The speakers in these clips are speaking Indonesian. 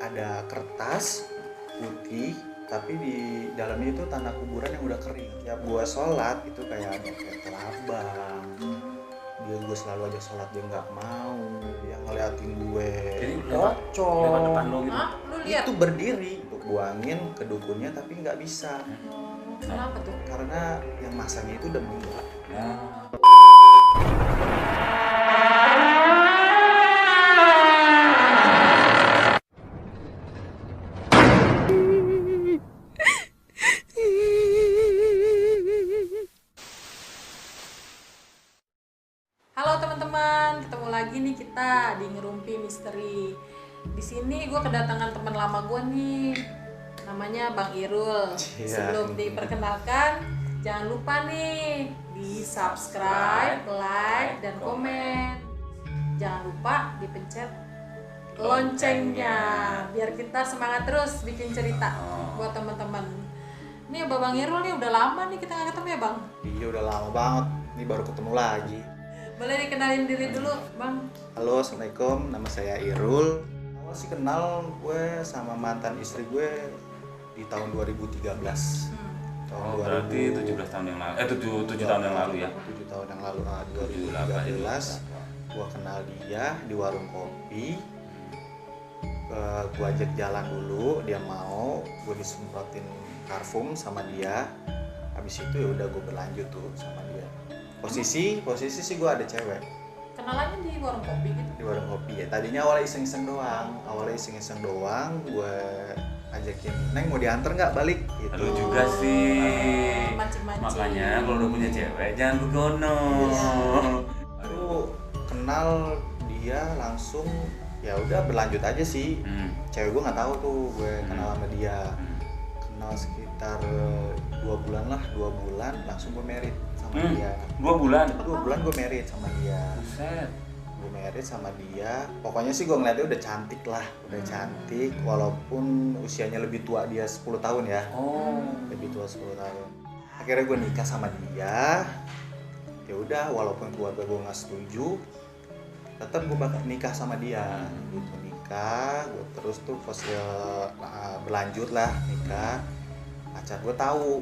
ada kertas putih tapi di dalamnya itu tanah kuburan yang udah kering. Tiap gue sholat itu kayak ada kayak kelabang, gue selalu aja sholat dia nggak mau, dia ngeliatin gue lewat depan lo gitu. Lu lihat? itu berdiri untuk buangin ke dukunnya tapi nggak bisa Kenapa tuh? karena yang masangnya itu udah meninggal. Halo teman-teman, ketemu lagi nih kita di Ngerumpi Misteri. Di sini gue kedatangan teman lama gue nih, namanya Bang Irul. Iya. Sebelum diperkenalkan, jangan lupa nih di subscribe, like, dan komen. Jangan lupa dipencet loncengnya, biar kita semangat terus bikin cerita buat teman-teman. Nih Bang Irul nih udah lama nih kita nggak ketemu ya Bang. Iya udah lama banget, ini baru ketemu lagi. Boleh dikenalin diri dulu Bang. Halo, assalamualaikum, nama saya Irul. Awal sih kenal gue sama mantan istri gue di tahun 2013. Tahun Berarti 17 tahun yang lalu, 7 tahun yang lalu ya? 7 tahun yang lalu, 2013. Gue kenal dia di warung kopi. Gue ajak jalan dulu, dia mau. Gue disemprotin parfum sama dia. Habis itu ya udah gue berlanjut tuh sama dia. Posisi sih gue ada cewek Kenalannya di warung kopi gitu. di warung kopi ya. Tadinya awalnya iseng-iseng doang, gue ajakin, Neng mau diantar nggak balik gitu. Lu juga sih. Mancing-mancing. Makanya kalau udah punya cewek jangan begono. Baru kenal dia langsung, ya udah berlanjut aja sih. Cewek gue nggak tahu tuh gue kenal sama dia. Kenal sekitar 2 bulan langsung gue married sama dia. 2 bulan. 2 bulan gue married sama dia. Buset. Gue married sama dia, pokoknya sih gue ngeliatnya udah cantik lah, cantik walaupun usianya lebih tua dia 10 tahun ya. Lebih tua 10 tahun. Akhirnya gue nikah sama dia. Ya udah, walaupun keluarga gue nggak setuju, tetap gue bakal nikah sama dia. Gitu, nikah, gue terus tuh pas berlanjut lah nikah. Pacar gue tahu.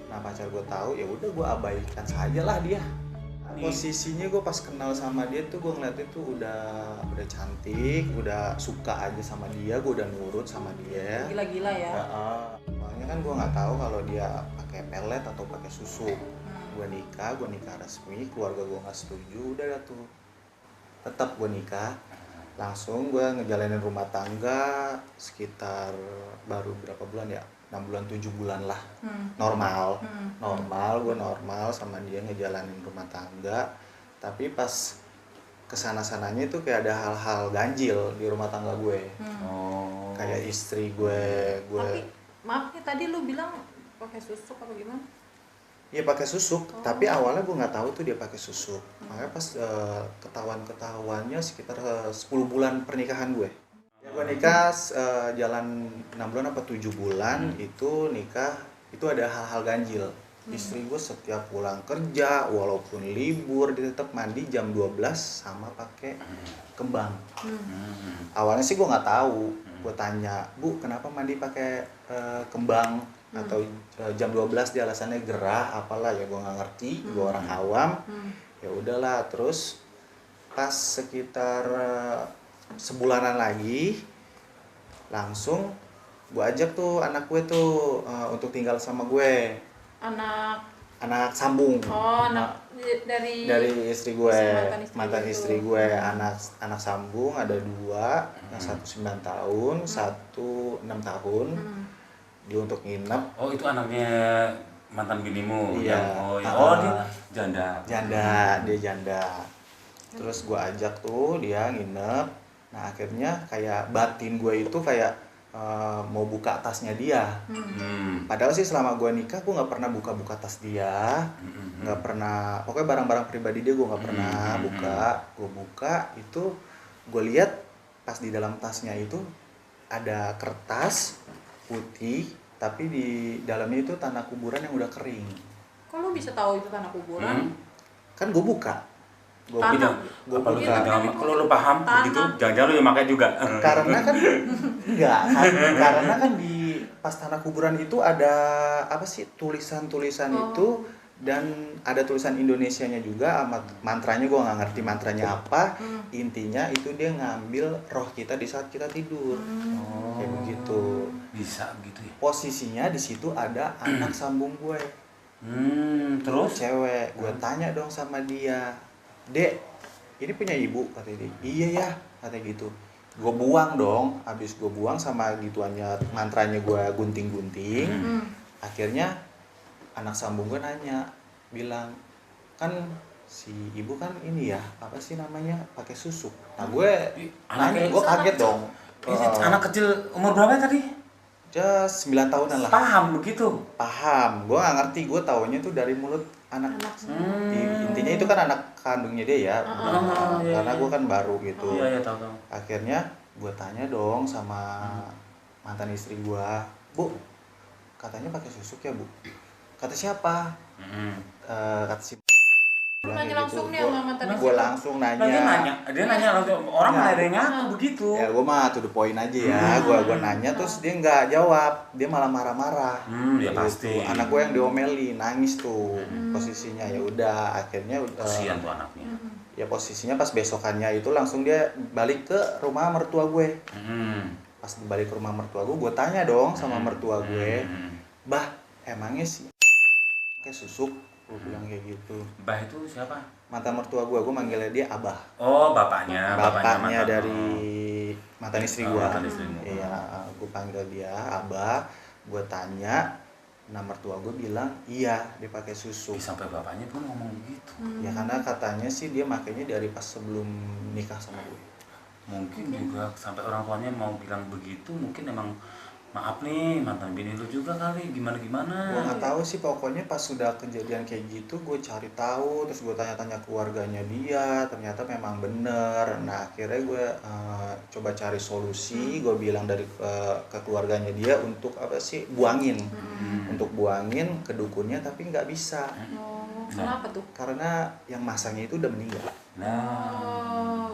Nah pacar gue tahu, ya udah gue abaikan saja lah dia. Posisinya gue pas kenal sama dia tuh gue ngeliatnya tuh udah cantik, udah suka aja sama dia, gue udah nurut sama dia. Gila-gila ya. Soalnya kan gue nggak tahu kalau dia pakai pelet atau pakai susu. Gue nikah resmi, keluarga gue nggak setuju, udah tuh. Tetap gue nikah, langsung gue ngejalanin rumah tangga sekitar baru berapa bulan ya? 6 bulan 7 bulan lah. Normal gue normal sama dia ngejalanin rumah tangga. Tapi pas kesana-sananya itu kayak ada hal-hal ganjil di rumah tangga gue. Kayak istri gue Tapi maaf nih tadi lu bilang pakai susuk apa gimana? Iya pakai susuk, tapi awalnya gue nggak tahu tuh dia pakai susuk. Makanya pas ketahuannya sekitar 10 bulan pernikahan gue. Ya, gue nikah jalan 6 bulan apa 7 bulan itu nikah, itu ada hal-hal ganjil. Istri gue setiap pulang kerja walaupun libur dia tetap mandi jam 12 sama pakai kembang. Awalnya sih gue nggak tahu, gue tanya, Bu kenapa mandi pakai kembang atau jam 12, dia alasannya gerah apalah ya, gue nggak ngerti, gue orang awam. Ya udahlah, terus pas sekitar sebulanan lagi langsung gue ajak tuh anak gue tuh untuk tinggal sama gue. Anak sambung. Dari istri gue, mantan istri itu. gue. Anak sambung ada 2, yang satu 9 tahun, satu 6 tahun. Dia untuk nginep. Oh itu anaknya mantan binimu? Iya. Dia janda. Dia janda. Terus gue ajak tuh dia nginep. Nah akhirnya kayak batin gue itu kayak mau buka tasnya dia. Padahal sih selama gue nikah gue nggak pernah buka tas dia, nggak pernah. Pokoknya barang-barang pribadi dia gue nggak pernah buka. Gue buka itu, gue lihat pas di dalam tasnya itu ada kertas putih, tapi di dalamnya itu tanah kuburan yang udah kering. Kok lu bisa tahu itu tanah kuburan? Kan gue buka. Gue Tanam. Apa lu buka. kalau lu paham begitu, jangan-jangan lu yang pakai juga. Karena kan enggak kan, karena kan di pas tanah kuburan itu ada apa sih tulisan-tulisan itu, dan ada tulisan Indonesianya juga, mantranya gue nggak ngerti mantranya apa. Intinya itu dia ngambil roh kita di saat kita tidur. Kayak begitu. Bisa begitu ya. Posisinya di situ ada anak sambung gue, Terus cewek. Gue tanya dong sama dia, "Dek, ini punya ibu?" Katanya dia. "Iya ya," katanya gitu. Gue buang dong, habis gue buang sama gituannya mantranya gue gunting-gunting. Akhirnya anak sambung gue nanya, bilang, "Kan si ibu kan ini ya, apa sih namanya, pakai susuk." Nah gue nanya, gue kaget dong. ini anak kecil umur berapa tadi? Dia 9 tahunan lah. Paham begitu. Paham, gue nggak ngerti, gue taunya tuh dari mulut anak. Intinya itu kan anak kandungnya dia ya, karena gue kan baru gitu. Iya, tahu. Akhirnya gue tanya dong sama mantan istri gue, "Bu, katanya pakai susuk ya, Bu?" Kata siapa? Kata si Lu bilang nanya kayak langsung gitu. nih sama mantan istri Gue lu? langsung Dia nanya langsung, orang malah ada yang ngaku begitu. Ya gue mah to the point aja ya. Gue nanya terus dia nggak jawab, dia malah marah-marah. Ya Gitu. pasti. Anak gue yang diomelin, nangis tuh posisinya. Ya udah, akhirnya Kasihan tuh anaknya. ya posisinya pas besokannya itu langsung dia balik ke rumah mertua gue. Pas balik ke rumah mertua gue tanya dong sama mertua gue, "Bah, emangnya sih pakai susuk?" Gue bilang kayak gitu. Bah itu siapa? Mantan mertua gue manggilnya dia Abah. Oh, bapaknya Bapaknya mantan. dari mantan istri Oh, gue. mantan istrimu. Iya, gue panggil dia Abah. Gue tanya, nah mertua gue bilang iya dia pakai susuk. Sampai bapaknya pun ngomong begitu. Ya karena katanya sih dia makainya dari pas sebelum nikah sama gue. Mungkin juga sampai orang tuanya mau bilang begitu, mungkin emang maaf nih mantan bini lu juga kali, gimana. Gue nggak tahu sih, pokoknya pas sudah kejadian kayak gitu gue cari tahu, terus gue tanya-tanya keluarganya dia, ternyata memang bener. Nah akhirnya gue coba cari solusi, gue bilang dari ke keluarganya dia untuk apa sih, buangin, untuk buangin ke dukunnya, tapi nggak bisa. Kenapa tuh? Karena yang masangnya itu udah meninggal.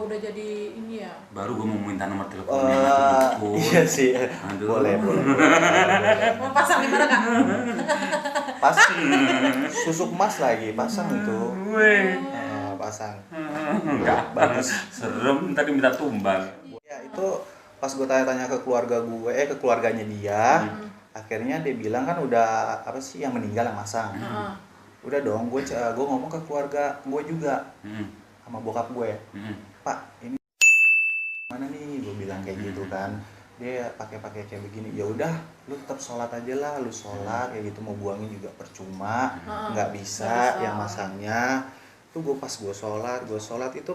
Udah jadi ini ya. Baru gue mau minta nomor teleponnya. Iya sih. Aduh. Boleh. Mau pasang di mana Kak? Pas susuk emas lagi pasang itu. Pasang. Enggak, bagus. Serem, tadi minta tumbang. Ya itu pas gue tanya-tanya ke keluarga gue, ke keluarganya dia, akhirnya dia bilang kan udah apa sih yang meninggal yang masang. Udah dong, gue ngomong ke keluarga gue juga, sama bokap gue, "Pak, ini mana nih?" Gue bilang kayak gitu kan. Dia pakai kayak begini. Ya udah, lu tetap sholat aja lah, lu sholat kayak gitu, mau buangin juga percuma, nggak bisa yang masangnya. Tuh gue pas gue sholat itu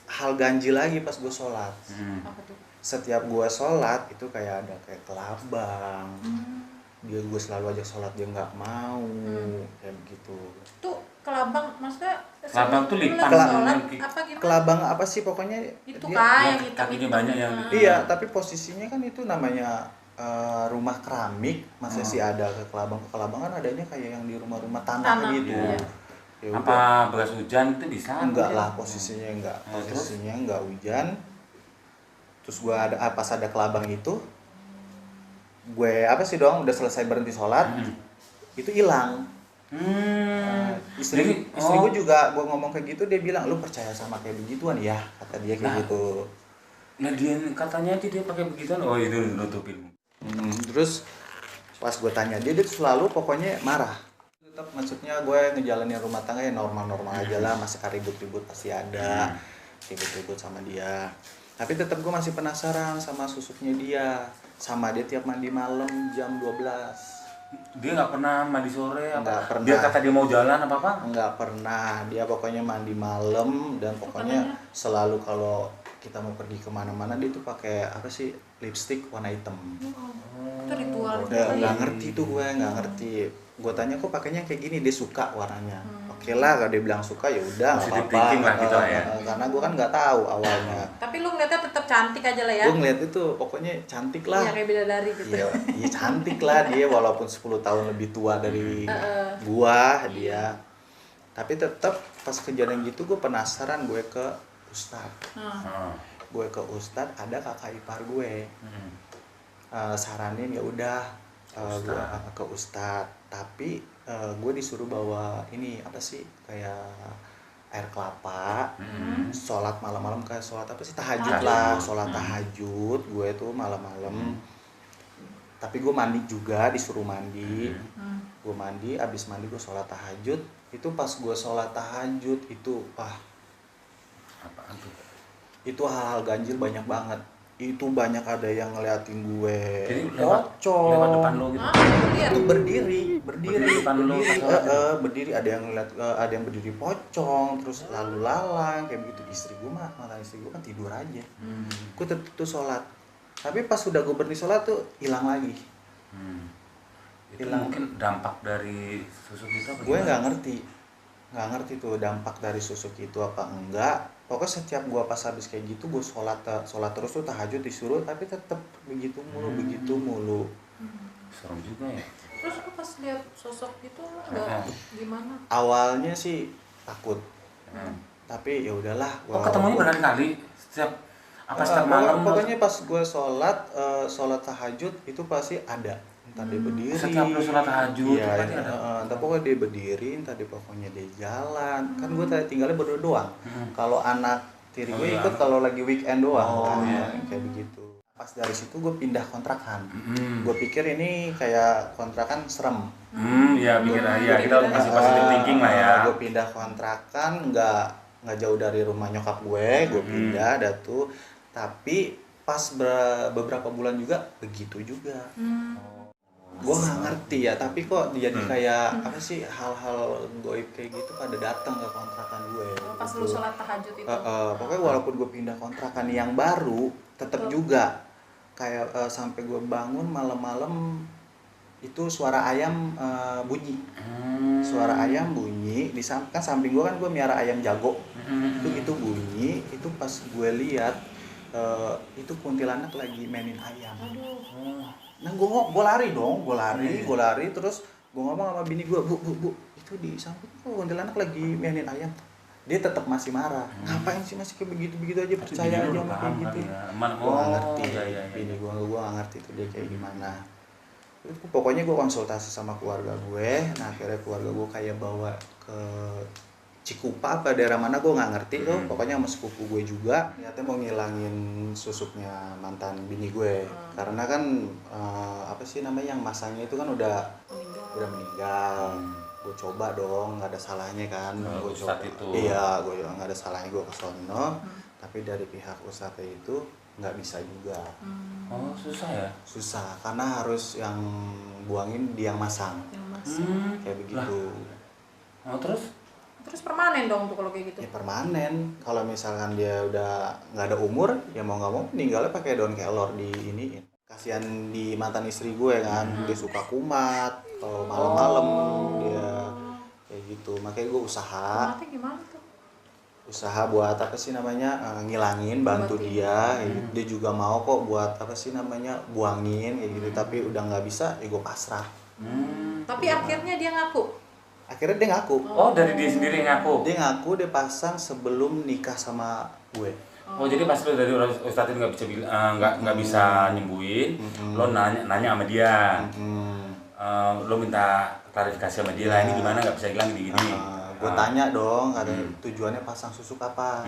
hal ganjil lagi pas gue sholat. Apa tuh? Setiap gue sholat itu kayak ada kayak kelabang. Gue selalu aja sholat, dia nggak mau, kayak begitu. Tuh kelabang maksudnya? Kelabang tuh lipat. Sholat apa gimana? Kelabang apa sih pokoknya? Itu dia- kayak kakinya banyak yang Iya, tapi posisinya kan itu namanya rumah keramik, masa sih ada kelabang kan adanya kayak yang di rumah-rumah tanah gitu. Iya. Ya udah, apa bekas hujan itu bisa? enggak lah posisinya enggak. Posisinya enggak hujan. Terus gua pas ada kelabang itu, gue apa sih dong udah selesai berhenti sholat, itu hilang. Istri gue juga gue ngomong kayak gitu, dia bilang, "Lu percaya sama kayak begituan ya?" Kata dia kayak gitu. Nah dia katanya aja dia pakai begituan, oh itu nutupin. Terus pas gue tanya dia selalu pokoknya marah. Tetap maksudnya gue ngejalanin rumah tangga ya normal-normal aja lah, masih ribut-ribut pasti ada, ribut-ribut sama dia. Tapi tetap gue masih penasaran sama susuknya dia, sama dia tiap mandi malam jam 12. Dia nggak pernah mandi sore apa? Nggak pernah. Dia kata dia mau jalan apa? Nggak pernah, dia pokoknya mandi malam, dan pokoknya selalu kalau kita mau pergi kemana-mana dia tuh pakai apa sih, lipstick warna hitam. Itu ritual. Nggak ngerti tuh gue, nggak ngerti. Gue tanya kok pakainya kayak gini, dia suka warnanya. Oke lah, kalau dia bilang suka ya udah nggak Positive apa-apa. thinking lah gitu ya. Karena gue kan nggak tahu awalnya. Tapi lu ngeliatnya tetap cantik aja lah ya. Gue ngeliat itu pokoknya cantik lah. Iya kayak bidadari gitu. Iya cantik lah dia, walaupun 10 tahun lebih tua dari gua dia. Tapi tetap pas kejadian gitu gue penasaran, gue ke Ustadz. Gue ke Ustadz, ada kakak ipar gue. Saranin ya udah gue ke Ustadz. Tapi gue disuruh bawa ini apa sih, kayak air kelapa, sholat malam-malam, kayak sholat apa sih, tahajud lah, sholat tahajud gue tuh malam-malam. Tapi gue mandi juga, disuruh mandi. Gue mandi, abis mandi gue sholat tahajud. Itu pas gue sholat tahajud itu Apaan tuh? itu hal-hal ganjil banyak banget. Itu banyak ada yang ngeliatin gue Jadi lewat depan lo gitu. itu berdiri depan lo pas sholat. berdiri, ada yang ngeliat, ada yang berdiri pocong, terus lalu lalang kayak begitu. Istri gue mah, mantan istri gue kan tidur aja. Gue tetep tuh sholat, tapi pas sudah gue berhenti sholat tuh hilang lagi. Itu Hilang. mungkin dampak dari susuk itu apa Gue gimana? nggak ngerti tuh dampak dari susuk itu apa enggak. Pokoknya setiap gue pas habis kayak gitu, gue sholat terus tuh, tahajud disuruh, tapi tetep begitu mulu. Serem juga ya. Terus lu pas lihat sosok itu lu nggak gimana? Awalnya sih takut, tapi ya udahlah. Oh, ketemunya berkali-kali setiap malam? Pokoknya pas gue sholat tahajud itu pasti ada. Entah dia berdiri. Setiap lu sholat tahajud Iya, berarti ada. entah pokoknya dia berdiri, entah dia pokoknya dia jalan. Kan gue tinggalnya berdua doang. Kalau anak tiri gue ikut kalau lagi weekend doang. Kayak begitu. Pas dari situ gue pindah kontrakan. Gue pikir ini kayak kontrakan serem. Ya pikir ya kita masih positive thinking lah ya. Gue pindah kontrakan, nggak jauh dari rumah nyokap gue pindah dah tuh. Tapi pas beberapa bulan juga begitu juga. Gue nggak ngerti ya, tapi kok jadi kayak apa sih, hal-hal goib kayak gitu pada datang ke kontrakan gue. Pas lu sholat tahajud itu. Pokoknya walaupun gue pindah kontrakan yang baru, tetap juga kayak sampai gue bangun malam-malam itu suara ayam bunyi. Suara ayam bunyi kan samping gue kan gue miara ayam jago. Itu bunyi, itu pas gue lihat itu kuntilanak lagi mainin ayam. Nah gue lari dong, gue lari terus gue ngomong sama bini gue, bu itu di samping kok kuntilanak lagi mainin ayam. Dia tetap masih marah. Ngapain sih masih kayak begitu aja, percaya aja sama kayak gitu. Gue nggak ngerti. Bini gue nggak ngerti tuh dia kayak gimana. Pokoknya gue konsultasi sama keluarga gue. Nah akhirnya keluarga gue kayak bawa ke Cikupa apa daerah mana gue nggak ngerti tuh. Pokoknya sama sepupu gue juga. Niatnya mau ngilangin susuknya mantan bini gue. Karena kan apa sih namanya, yang masanya itu kan udah meninggal. Gue coba dong, nggak ada salahnya kan. Gue coba. Iya, gue nggak ada salahnya gue kesono. Tapi dari pihak Ustadz itu nggak bisa juga. Oh, susah ya? Susah, karena harus yang buangin dia yang masang. Kayak begitu. Oh, Terus permanen dong tuh kalau kayak gitu. Ya permanen. Kalau misalkan dia udah nggak ada umur, ya mau nggak mau meninggalnya pakai daun kelor di iniin. Kasihan di mantan istri gue kan, dia suka kumat. Kalau malam-malam dia kayak gitu. Makanya gue usaha. Kumatnya gimana tuh? Usaha buat apa sih namanya, ngilangin, bantu dia. Dia juga mau kok buat apa sih namanya, buangin kayak gitu. Tapi udah nggak bisa, ya gue pasrah. Tapi akhirnya dia ngaku. Akhirnya dia ngaku. Oh, dari dia sendiri ngaku? Dia ngaku dia pasang sebelum nikah sama gue. Oh, jadi pas lo dari Ustadz itu nggak bisa nyembuhin, lo nanya sama dia, lo minta klarifikasi sama dia lah, ini gimana nggak bisa hilang gini. Gue tanya dong, katanya tujuannya pasang susuk apa?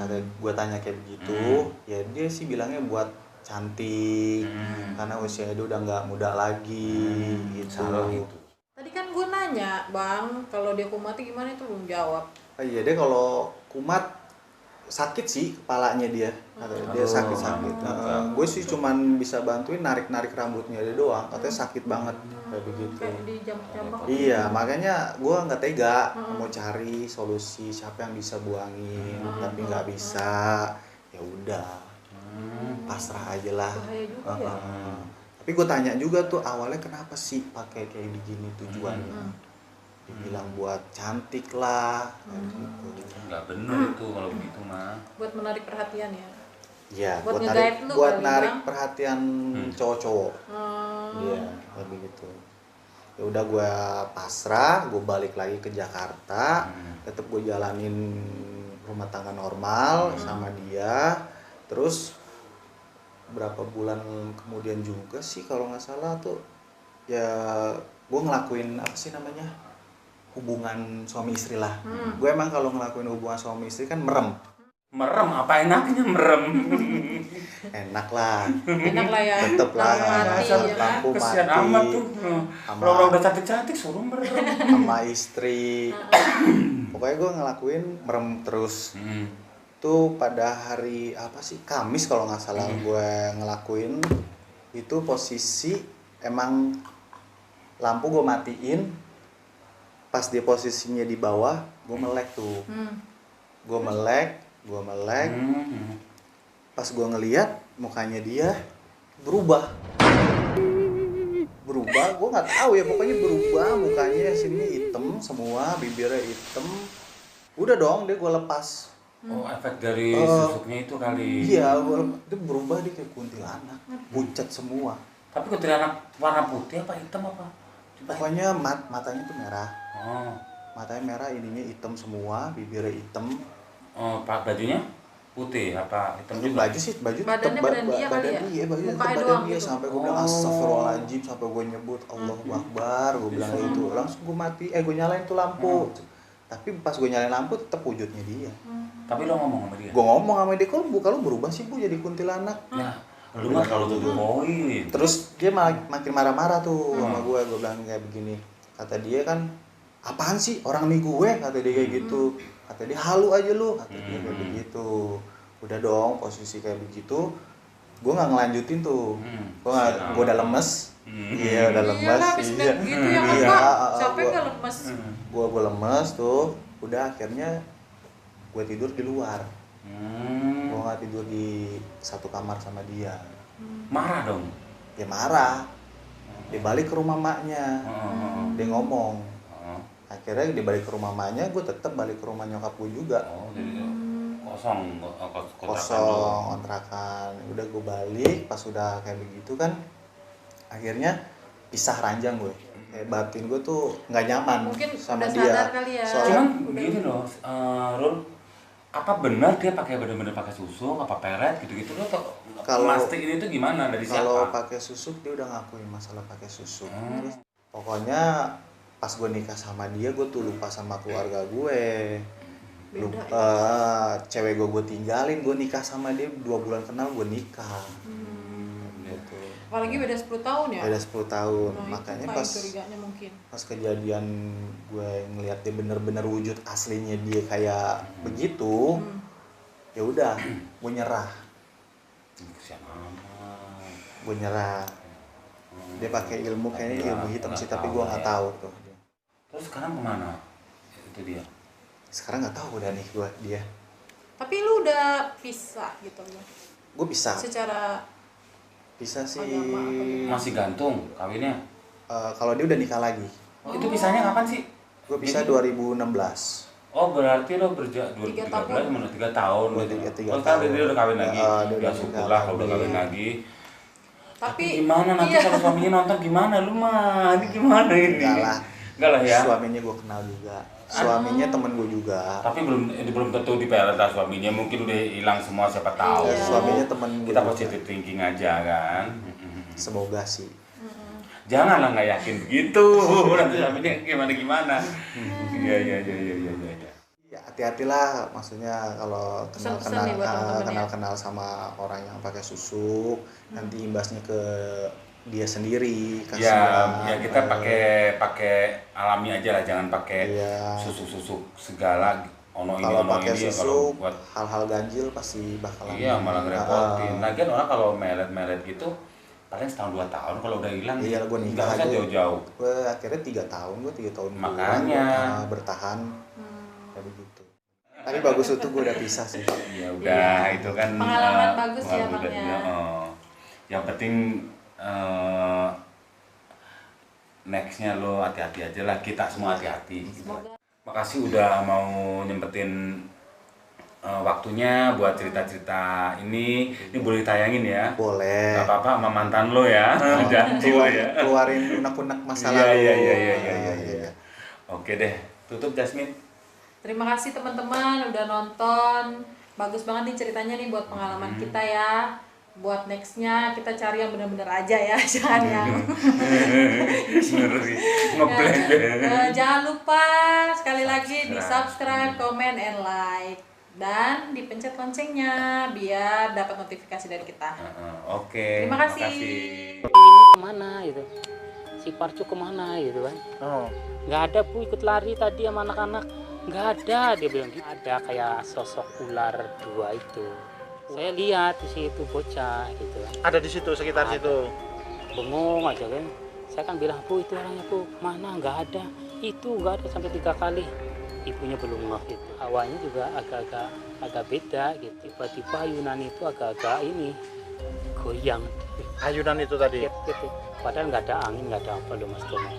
Kata gue tanya kayak begitu, ya dia sih bilangnya buat cantik, karena usia dia udah nggak muda lagi, gitu. Tadi kan gue nanya, Bang, kalau dia kumat gimana, itu belum jawab. Iya, dia kalau kumat sakit sih kepalanya dia. Dia sakit-sakit. Gue sih cuman bisa bantuin narik-narik rambutnya dia doang. Katanya sakit banget kayak begitu. Kayak di jambak-jambak. Iya, makanya gue nggak tega mau cari solusi siapa yang bisa buangin, tapi nggak bisa. Ya udah, pasrah aja lah. Bahaya juga ya. Tapi gue tanya juga tuh awalnya kenapa sih pakai kayak begini tujuannya. Dibilang buat cantik lah, gitu. Nggak bener itu kalau begitu mah. Buat menarik perhatian ya. Iya, Buat buat nge-guide lu buat kali, narik Bang. perhatian cowok-cowok. Hmm. Iya, kayak begitu. Ya udah gue pasrah, gue balik lagi ke Jakarta, tetap gue jalanin rumah tangga normal sama dia. Terus berapa bulan kemudian juga sih kalau nggak salah tuh ya gue ngelakuin apa sih namanya, hubungan suami istri lah. Gue emang kalau ngelakuin hubungan suami istri kan merem. Merem, apa enaknya merem? Enak lah, Enak lah ya. tetep lah, Mati, ya kan? lampu Kesian mati amat tuh. Kalau orang udah cantik-cantik suruh merem. sama istri. Pokoknya gue ngelakuin merem terus. Tuh pada hari apa sih, Kamis kalau nggak salah gue ngelakuin itu. Posisi emang lampu gue matiin, pas dia posisinya di bawah gue melek tuh. Gue melek pas gue ngeliat mukanya dia berubah, gue nggak tahu ya, pokoknya berubah mukanya, sininya hitam semua, bibirnya hitam. Udah dong, dia gue lepas. Oh, efek dari susuknya itu kali. Iya, dia berubah, dia kayak kuntilanak, pucat semua. Tapi kuntilanak warna putih apa hitam apa? Pokoknya matanya tuh merah. Oh. Matanya merah, ininya hitam semua, bibirnya hitam. Oh, pak bajunya putih apa hitam juga? Baju sih, baju Badannya badan dia kali ya? dia, baju Mukanya badan doang dia gitu? sampai gue bilang astagfirullahaladzim, sampai gue nyebut Allahu Akbar, gue bilang itu. Langsung gue gue nyalain tuh lampu. Tapi pas gue nyalain lampu tetap wujudnya dia. Tapi lo ngomong sama dia? Gue ngomong sama dia, kok muka lu berubah sih Bu jadi kuntilanak? Ya, lu mah kalau tuh poin. Terus dia makin marah-marah tuh sama gue bilang kayak begini. Kata dia kan, apaan sih orang nih gue, kata dia kayak gitu. Kata dia halu aja lu, kata dia kayak begitu. Udah dong, posisi kayak begitu, gue nggak ngelanjutin tuh. Gue udah lemes. Iya udah lemes. Iya lah, habis Iya. gitu ya kan Iya, Pak. Siapa yang nggak lemes? Gue lemes tuh. Udah akhirnya gue tidur di luar. Gue nggak tidur di satu kamar sama dia. Marah dong. Dia marah. Dia balik ke rumah maknya. Dia ngomong. Akhirnya dia balik ke rumah maknya, gue tetap balik ke rumah nyokap gue juga. Oh, jadi kosong Kosong kontrakan. Udah gue balik, pas udah kayak begitu kan, akhirnya pisah ranjang gue. Kayak batin gue tuh nggak nyaman Mungkin sama udah dia. sadar kali ya. Cuman begini loh, Rul, apa benar dia pakai benar-benar pakai susuk, apa pelet gitu-gitu lo tau? Kalau- Plastik ini tuh gimana dari Kalau siapa? pakai susuk dia udah ngakuin masalah pakai susuk. Terus pokoknya pas gue nikah sama dia, gue tuh lupa sama keluarga gue. Cewek gue tinggalin, gue nikah sama dia 2 bulan kenal gue nikah. Gitu. Apalagi beda 10 tahun ya? Beda 10 tahun. Nah, Makanya itu pas curiganya mungkin. kejadian gue ngeliat dia bener-bener wujud aslinya dia kayak begitu, ya udah gue nyerah. Kesian amat. Gue nyerah. Dia pakai ilmu, kayaknya ilmu hitam sih, tapi gue nggak tahu tuh. Terus sekarang kemana? Itu dia. Sekarang nggak tahu udah nih gue dia. Tapi lu udah pisah gitu loh. Gue bisa Secara sih. agama apa gimana? Masih gantung kawinnya. Kalau dia udah nikah lagi. Oh, itu pisahnya kapan sih? Gue bisa Jadi- 2016. Oh, berarti lo 3 2013 menurut 3 tahun Oh, gitu. tiga Oh, sekarang tahun. dia udah kawin lagi. Dia Ya udah syukurlah kalau udah nikah kawin lagi. lagi. Tapi Gimana nanti iya. kalau suaminya nonton gimana lu mah? Ini gimana ini? Enggak lah. ya. Suaminya gue kenal juga. Suaminya temen gue juga. Tapi belum tentu dipelet lah suaminya, mungkin udah hilang semua siapa tahu. Iya. Suaminya temen gue Kita juga. positive thinking aja kan. Semoga sih. Janganlah nggak yakin begitu. Nanti suaminya gimana. Iya. Ya hati-hatilah, maksudnya kalau Pesan-pesan nih buat teman-teman ya. kenal sama orang yang pakai susuk, nanti imbasnya ke dia sendiri. Ya kita pakai alami aja lah, jangan pakai Iya. susuk segala. Kalau pakai ini susuk, buat hal-hal ganjil pasti bakalan. iya malah ngerepotin. Lagian orang kalau melet gitu paling setahun 2 tahun, kalau udah hilang Iya, gue nikah nggak usah aja. jauh-jauh. Gue akhirnya 3 tahun, gue 3 tahun duluan, Makanya. gua, bertahan kayak begitu. Tapi bagus itu gue udah pisah sih. Ya udah, itu kan Pengalaman bagus ya, pengalaman Bang, ya. Yang penting nextnya lo hati-hati aja lah, kita semua hati-hati. Semoga Makasih udah mau nyempetin waktunya buat cerita-cerita ini boleh tayangin ya. Boleh. Gak apa-apa sama mantan lo ya. Janji lo ya. Keluarin unek-unek masa Iya, lalu. iya. Oke deh, tutup Jasmine. Terima kasih teman-teman udah nonton. Bagus banget nih ceritanya nih buat pengalaman kita ya. Buat nextnya kita cari yang benar-benar aja ya, jangan yang Ngeblank. jangan lupa sekali lagi di subscribe, comment, and like, dan dipencet loncengnya biar dapat notifikasi dari kita. Oke. Terima kasih. Ini kemana gitu, si Parcu kemana gitu kan. Nggak ada Bu, ikut lari tadi sama anak-anak, nggak ada, dia bilang gitu. Ada kayak sosok ular 2 itu, saya lihat di situ bocah gitu kan. Ada di situ, sekitar situ. Bengong aja kan, saya kan bilang Bu itu orangnya Bu, mana, nggak ada, itu nggak ada sampai 3 kali. Ibunya belum ngeh gitu, awalnya juga agak beda gitu, tiba-tiba ayunan itu agak ini goyang Ayunan itu tadi. gitu. Padahal nggak ada angin, nggak ada apa loh Mas Tomo.